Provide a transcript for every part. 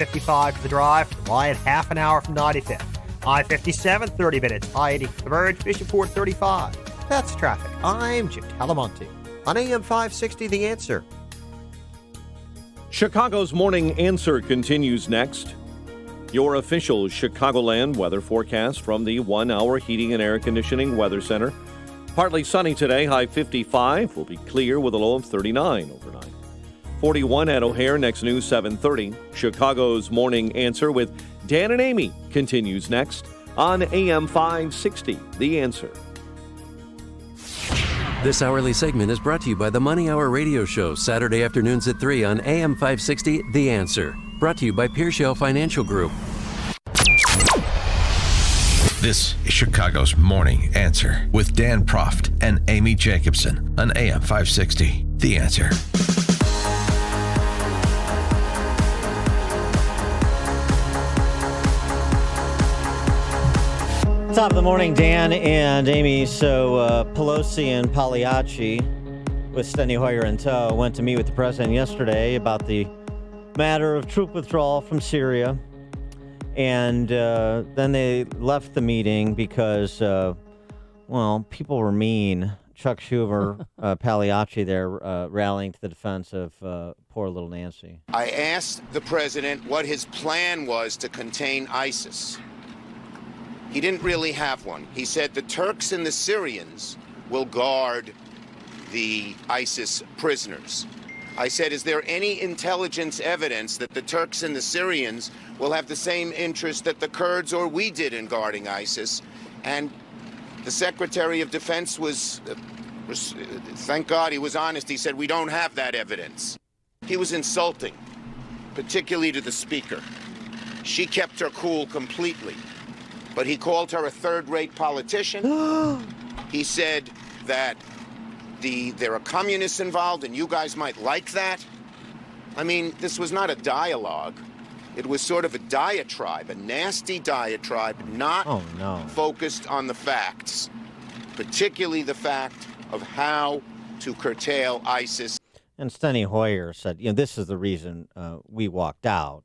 55 for the drive. Wyatt, half an hour from 95th. I-57, 30 minutes. I-80 for the Verge. Bishopport, 35. That's traffic. I'm Jim Talamonte on AM 560, The Answer. Chicago's Morning Answer continues next. Your official Chicagoland weather forecast from the 1 Hour Heating and Air Conditioning Weather Center. Partly sunny today, high 55. Will be clear with a low of 39 overnight. 41 at O'Hare, next news 7:30. Chicago's Morning Answer with Dan and Amy continues next on AM 560, The Answer. This hourly segment is brought to you by the Money Hour radio show, Saturday afternoons at 3 on AM 560, The Answer. Brought to you by Pearshell Financial Group. This is Chicago's Morning Answer with Dan Proft and Amy Jacobson on AM 560, The Answer. Top of the morning, Dan and Amy. So Pelosi and Pagliacci, with Steny Hoyer in tow, went to meet with the president yesterday about the matter of troop withdrawal from Syria. And then they left the meeting because, people were mean. Chuck Schumer, Pagliacci there, rallying to the defense of poor little Nancy. I asked the president what his plan was to contain ISIS. He didn't really have one. He said the Turks and the Syrians will guard the ISIS prisoners. I said, is there any intelligence evidence that the Turks and the Syrians will have the same interest that the Kurds or we did in guarding ISIS? And the Secretary of Defense was, thank God he was honest, he said, we don't have that evidence. He was insulting, particularly to the speaker. She kept her cool completely. But he called her a third-rate politician. He said that there are communists involved and you guys might like that. I mean, this was not a dialogue. It was sort of a diatribe, a nasty diatribe, not focused on the facts, particularly the fact of how to curtail ISIS. And Steny Hoyer said, this is the reason we walked out.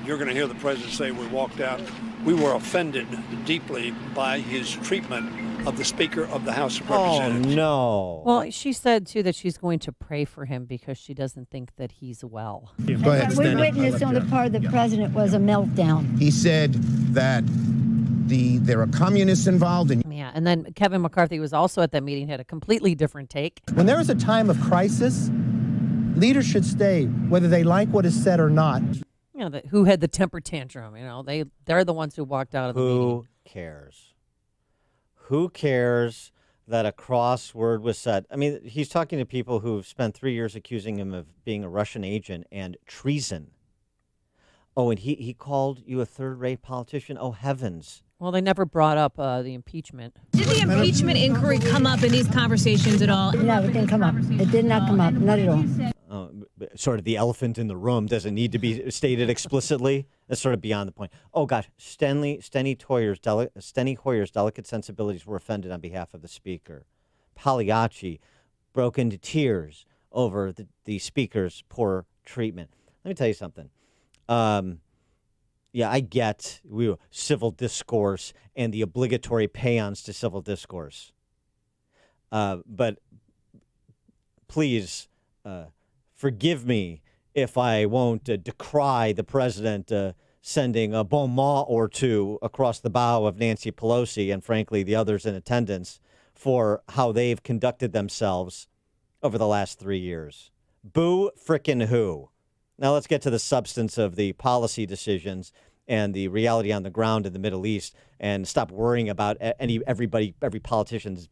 You're going to hear the president say we walked out. We were offended deeply by his treatment of the Speaker of the House of Representatives. Oh, no. Well, she said, too, that she's going to pray for him because she doesn't think that he's well. Go ahead, we witnessed on the part of the president was a meltdown. He said that there are communists involved. Yeah, and then Kevin McCarthy was also at that meeting, had a completely different take. When there is a time of crisis, leaders should stay, whether they like what is said or not. Who had the temper tantrum? They're the ones who walked out of the meeting. Who cares? Who cares that a crossword was said? I mean, he's talking to people who've spent 3 years accusing him of being a Russian agent and treason. Oh, and he called you a third-rate politician? Oh, heavens. Well, they never brought up the impeachment. Did the impeachment inquiry come up in these conversations at all? No, it didn't come up. It did not come up, not at all. Sort of the elephant in the room doesn't need to be stated explicitly. That's sort of beyond the point. Oh, gosh, Steny Hoyer's delicate sensibilities were offended on behalf of the speaker. Pagliacci broke into tears over the speaker's poor treatment. Let me tell you something. I get civil discourse and the obligatory paeans to civil discourse. But please forgive me if I won't decry the president sending a bon mot or two across the bow of Nancy Pelosi and, frankly, the others in attendance for how they've conducted themselves over the last 3 years. Boo frickin' who. Now let's get to the substance of the policy decisions and the reality on the ground in the Middle East and stop worrying about every politician's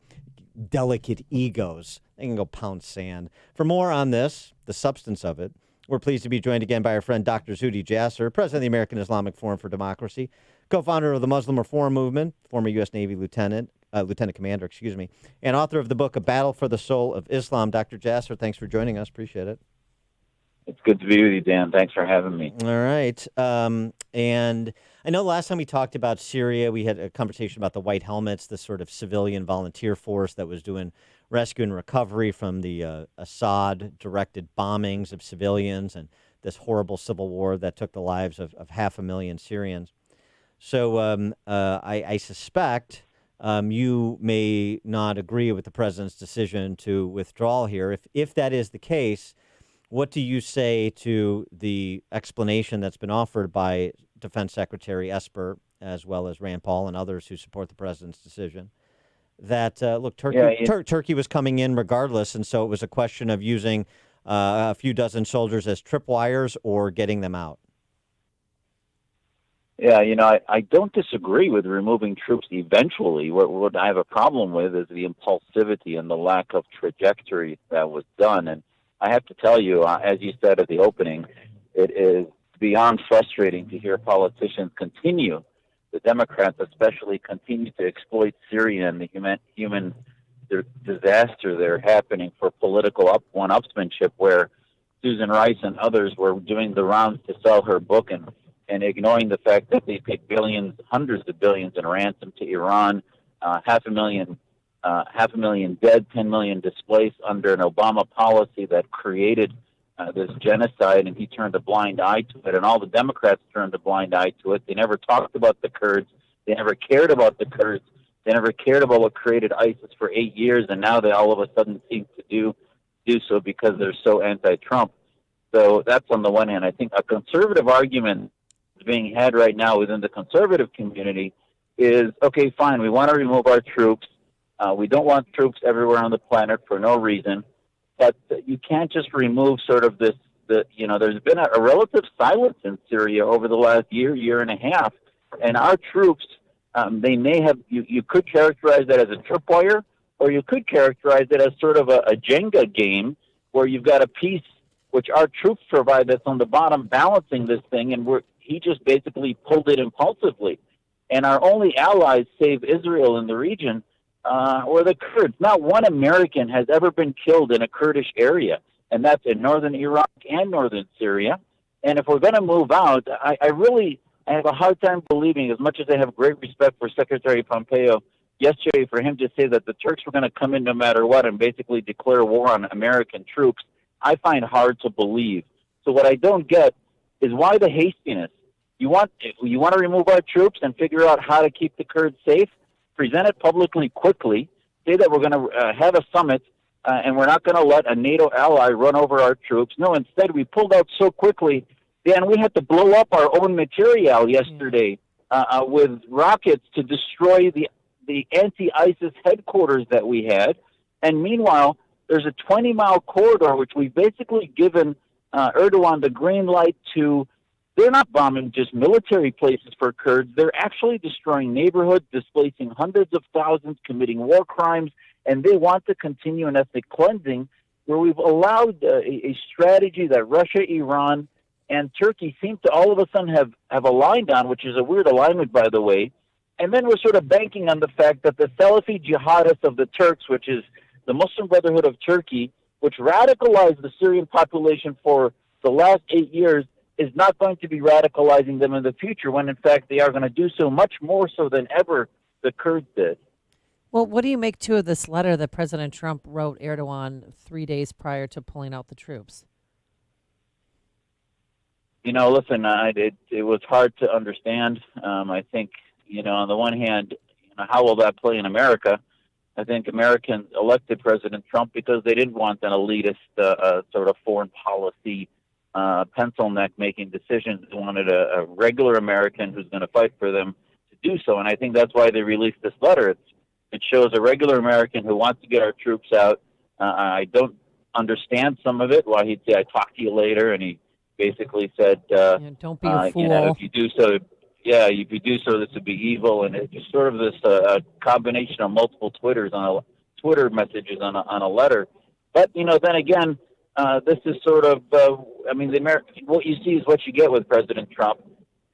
delicate egos. They can go pound sand. For more on this, the substance of it, we're pleased to be joined again by our friend Dr. Zuhdi Jasser, president of the American Islamic Forum for Democracy, co-founder of the Muslim Reform Movement, former U.S. Navy lieutenant commander, and author of the book A Battle for the Soul of Islam. Dr. Jasser, thanks for joining us. Appreciate it. It's good to be with you, Dan. Thanks for having me. All right. And I know last time we talked about Syria, we had a conversation about the White Helmets, the sort of civilian volunteer force that was doing rescue and recovery from the Assad-directed bombings of civilians and this horrible civil war that took the lives of 500,000 Syrians. So I suspect you may not agree with the president's decision to withdraw here. If that is the case, what do you say to the explanation that's been offered by Defense Secretary Esper, as well as Rand Paul and others who support the president's decision, that, look, Turkey was coming in regardless, and so it was a question of using a few dozen soldiers as tripwires or getting them out? Yeah, I don't disagree with removing troops eventually. What I have a problem with is the impulsivity and the lack of trajectory that was done. And I have to tell you, as you said at the opening, it is beyond frustrating to hear politicians continue, the Democrats especially, continue to exploit Syria and the human disaster there happening for political one-upsmanship, where Susan Rice and others were doing the rounds to sell her book and ignoring the fact that they paid billions, hundreds of billions in ransom to Iran, 500,000 dead, 10 million displaced under an Obama policy that created this genocide, and he turned a blind eye to it, and all the Democrats turned a blind eye to it. They never talked about the Kurds. They never cared about the Kurds. They never cared about what created ISIS for 8 years, and now they all of a sudden seem to do so because they're so anti-Trump. So that's on the one hand. I think a conservative argument being had right now within the conservative community is, okay, fine, we want to remove our troops. We don't want troops everywhere on the planet for no reason. But you can't just remove sort of this, there's been a relative silence in Syria over the last year and a half. And our troops, they may have, you could characterize that as a tripwire, or you could characterize it as sort of a Jenga game where you've got a piece which our troops provide that's on the bottom balancing this thing, and he just basically pulled it impulsively. And our only allies, save Israel in the region, or the Kurds. Not one American has ever been killed in a Kurdish area, and that's in northern Iraq and northern Syria. And if we're going to move out, I have a hard time believing, as much as I have great respect for Secretary Pompeo yesterday, for him to say that the Turks were going to come in no matter what and basically declare war on American troops, I find hard to believe. So what I don't get is why the hastiness? You want to remove our troops and figure out how to keep the Kurds safe? Present it publicly quickly, say that we're going to have a summit and we're not going to let a NATO ally run over our troops. No, instead we pulled out so quickly, Dan, we had to blow up our own material yesterday with rockets to destroy the anti-ISIS headquarters that we had. And meanwhile, there's a 20-mile corridor which we've basically given Erdogan the green light to. They're not bombing just military places for Kurds. They're actually destroying neighborhoods, displacing hundreds of thousands, committing war crimes, and they want to continue an ethnic cleansing where we've allowed a strategy that Russia, Iran, and Turkey seem to all of a sudden have aligned on, which is a weird alignment, by the way. And then we're sort of banking on the fact that the Salafi jihadists of the Turks, which is the Muslim Brotherhood of Turkey, which radicalized the Syrian population for the last 8 years, is not going to be radicalizing them in the future, when in fact they are going to do so much more so than ever the Kurds did. Well, what do you make, too, of this letter that President Trump wrote Erdogan 3 days prior to pulling out the troops? Listen, it was hard to understand. I think, on the one hand, how will that play in America? I think Americans elected President Trump because they didn't want an elitist sort of foreign policy pencil neck making decisions. They wanted a regular American who's going to fight for them to do so. And I think that's why they released this letter. It shows a regular American who wants to get our troops out. I don't understand some of it. Why he'd say, "I talk to you later," and he basically said, "Don't be a fool." If you do so, this would be evil. And it's just sort of this combination of multiple Twitter messages on a letter. But then again, this is sort of, what you see is what you get with President Trump.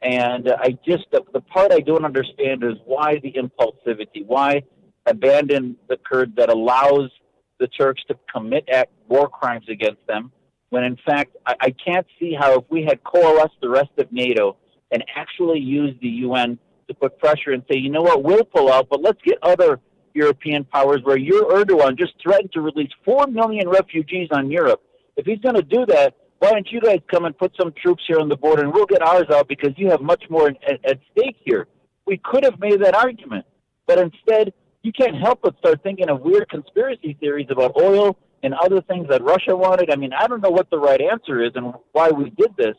And the part I don't understand is why the impulsivity, why abandon the Kurds that allows the Turks to commit war crimes against them, when in fact, I can't see how if we had coalesced the rest of NATO and actually used the UN to put pressure and say, you know what, we'll pull out, but let's get other European powers, where your Erdogan just threatened to release 4 million refugees on Europe. If he's going to do that, why don't you guys come and put some troops here on the border and we'll get ours out because you have much more at stake here. We could have made that argument. But instead, you can't help but start thinking of weird conspiracy theories about oil and other things that Russia wanted. I mean, I don't know what the right answer is and why we did this,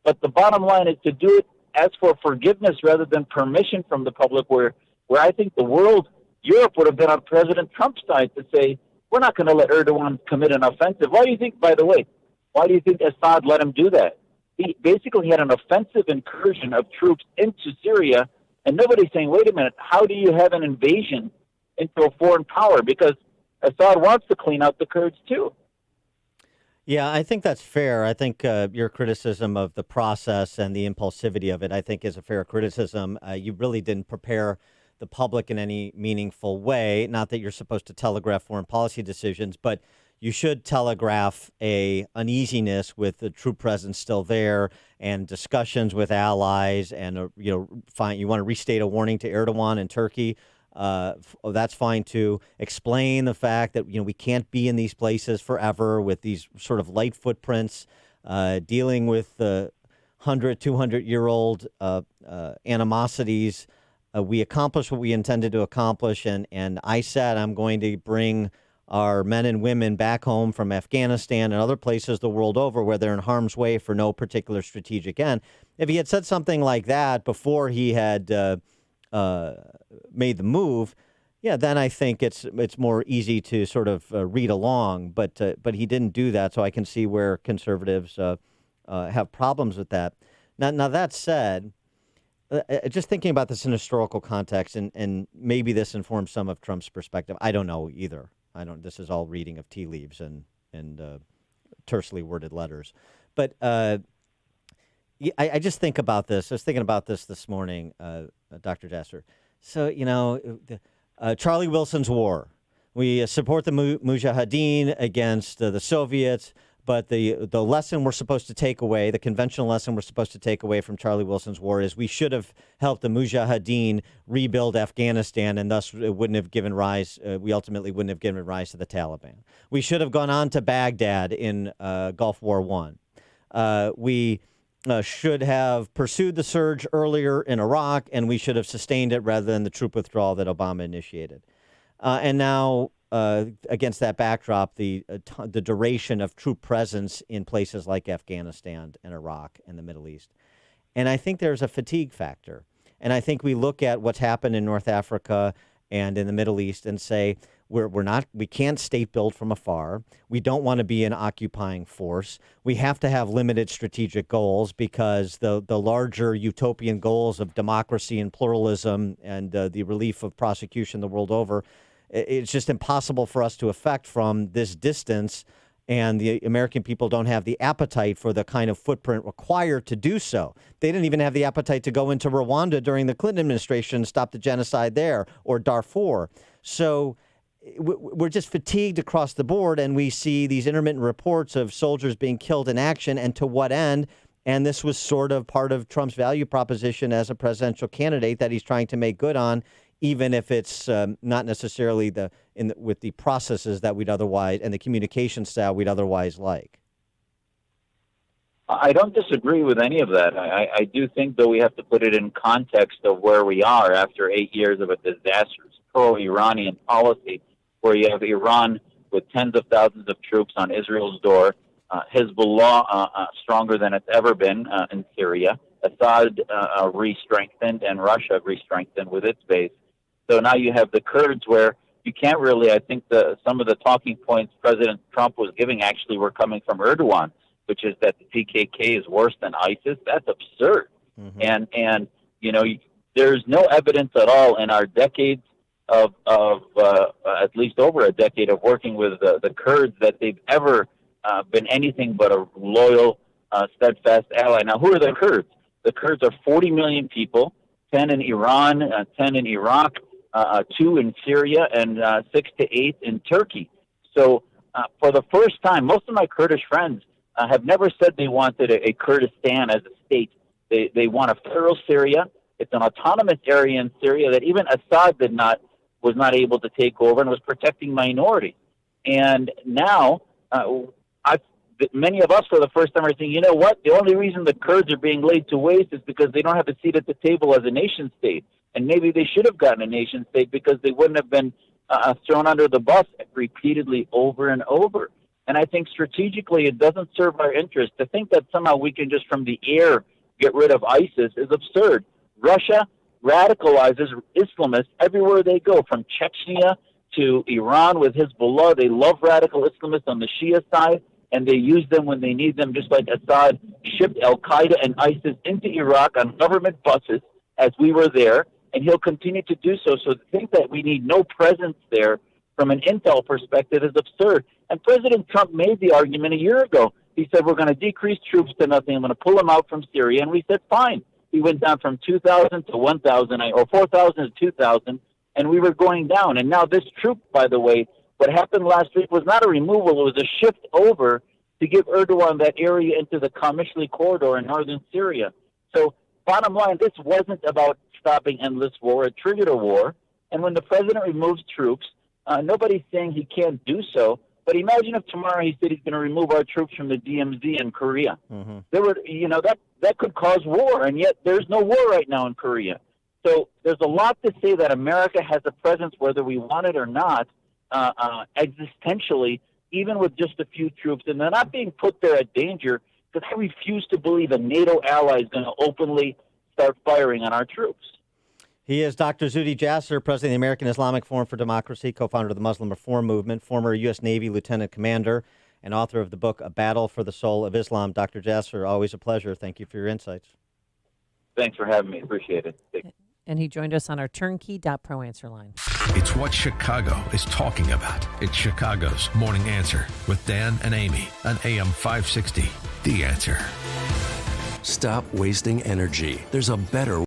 but the bottom line is to do it as for forgiveness rather than permission from the public, where I think the world, Europe would have been on President Trump's side to say, we're not going to let Erdogan commit an offensive. Why do you think, by the way, why do you think Assad let him do that? He basically had an offensive incursion of troops into Syria, and nobody's saying, wait a minute, how do you have an invasion into a foreign power? Because Assad wants to clean out the Kurds too. Yeah, I think that's fair. I think your criticism of the process and the impulsivity of it, I think, is a fair criticism. You really didn't prepare the public in any meaningful way. Not that you're supposed to telegraph foreign policy decisions, but you should telegraph a uneasiness with the troop presence still there and discussions with allies, and you want to restate a warning to Erdogan and Turkey. That's fine to explain the fact that we can't be in these places forever with these sort of light footprints, dealing with the 100, 200-year-old animosities. We accomplished what we intended to accomplish, and I said I'm going to bring our men and women back home from Afghanistan and other places the world over where they're in harm's way for no particular strategic end. If he had said something like that before he had made the move, then I think it's more easy to sort of read along. But he didn't do that, so I can see where conservatives have problems with that. Now that said, just thinking about this in historical context, and maybe this informs some of Trump's perspective. I don't know either. This is all reading of tea leaves and tersely worded letters. But I just think about this. I was thinking about this morning, Dr. Jasser. So, Charlie Wilson's war. We support the Mujahideen against the Soviets, but the lesson we're supposed to take away, the conventional lesson we're supposed to take away from Charlie Wilson's war is we should have helped the Mujahideen rebuild Afghanistan, and thus it wouldn't have given rise, we ultimately wouldn't have given rise to the Taliban. We should have gone on to Baghdad in Gulf War I. We should have pursued the surge earlier in Iraq, and we should have sustained it rather than the troop withdrawal that Obama initiated. And now, against that backdrop, the duration of troop presence in places like Afghanistan and Iraq and the Middle East. And I think there's a fatigue factor. And I think we look at what's happened in North Africa and in the Middle East and say, we can't state build from afar. We don't want to be an occupying force. We have to have limited strategic goals because the larger utopian goals of democracy and pluralism and the relief of prosecution the world over, it's just impossible for us to effect from this distance, and the American people don't have the appetite for the kind of footprint required to do so. They didn't even have the appetite to go into Rwanda during the Clinton administration and stop the genocide there, or Darfur. So we're just fatigued across the board, and we see these intermittent reports of soldiers being killed in action, and to what end? And this was sort of part of Trump's value proposition as a presidential candidate that he's trying to make good on, even if it's not necessarily with the processes that we'd otherwise and the communication style we'd otherwise like. I don't disagree with any of that. I do think, though, we have to put it in context of where we are after 8 years of a disastrous pro-Iranian policy, where you have Iran with tens of thousands of troops on Israel's door, Hezbollah stronger than it's ever been in Syria, Assad re-strengthened, and Russia re-strengthened with its base. So now you have the Kurds, where you can't really, I think some of the talking points President Trump was giving actually were coming from Erdogan, which is that the PKK is worse than ISIS. That's absurd. Mm-hmm. And there's no evidence at all in our decades of at least over a decade of working with the Kurds that they've ever been anything but a loyal, steadfast ally. Now, who are the Kurds? The Kurds are 40 million people, 10 in Iran, 10 in Iraq, 2 in Syria, and 6 to 8 in Turkey. So for the first time, most of my Kurdish friends have never said they wanted a Kurdistan as a state. They want a federal Syria. It's an autonomous area in Syria that even Assad was not able to take over and was protecting minorities. And now many of us for the first time are saying, you know what? The only reason the Kurds are being laid to waste is because they don't have a seat at the table as a nation state. And maybe they should have gotten a nation state because they wouldn't have been thrown under the bus repeatedly over and over. And I think strategically it doesn't serve our interest. To think that somehow we can just from the air get rid of ISIS is absurd. Russia radicalizes Islamists everywhere they go, from Chechnya to Iran with Hezbollah. They love radical Islamists on the Shia side, and they use them when they need them, just like Assad shipped al-Qaeda and ISIS into Iraq on government buses as we were there, and he'll continue to do so. So to think that we need no presence there from an intel perspective is absurd. And President Trump made the argument a year ago. He said, we're going to decrease troops to nothing. I'm going to pull them out from Syria. And we said, fine. He went down from 2,000 to 1,000, or 4,000 to 2,000, and we were going down. And now this troop, by the way, what happened last week was not a removal. It was a shift over to give Erdogan that area into the Kamishli corridor in northern Syria. So bottom line, this wasn't about stopping endless war. It triggered a war. And when the president removes troops, nobody's saying he can't do so. But imagine if tomorrow he said he's going to remove our troops from the DMZ in Korea. Mm-hmm. There would, that could cause war, and yet there's no war right now in Korea. So there's a lot to say that America has a presence, whether we want it or not, existentially, even with just a few troops. And they're not being put there at danger, because I refuse to believe a NATO ally is going to openly start firing on our troops. He is Dr. Zuhdi Jasser, president of the American Islamic Forum for Democracy, co-founder of the Muslim Reform Movement, former U.S. Navy lieutenant commander, and author of the book A Battle for the Soul of Islam. Dr. Jasser, always a pleasure. Thank you for your insights. Thanks for having me. Appreciate it. And he joined us on our turnkey.pro answer line. It's what Chicago is talking about. It's Chicago's Morning Answer with Dan and Amy on AM 560. The Answer. Stop wasting energy. There's a better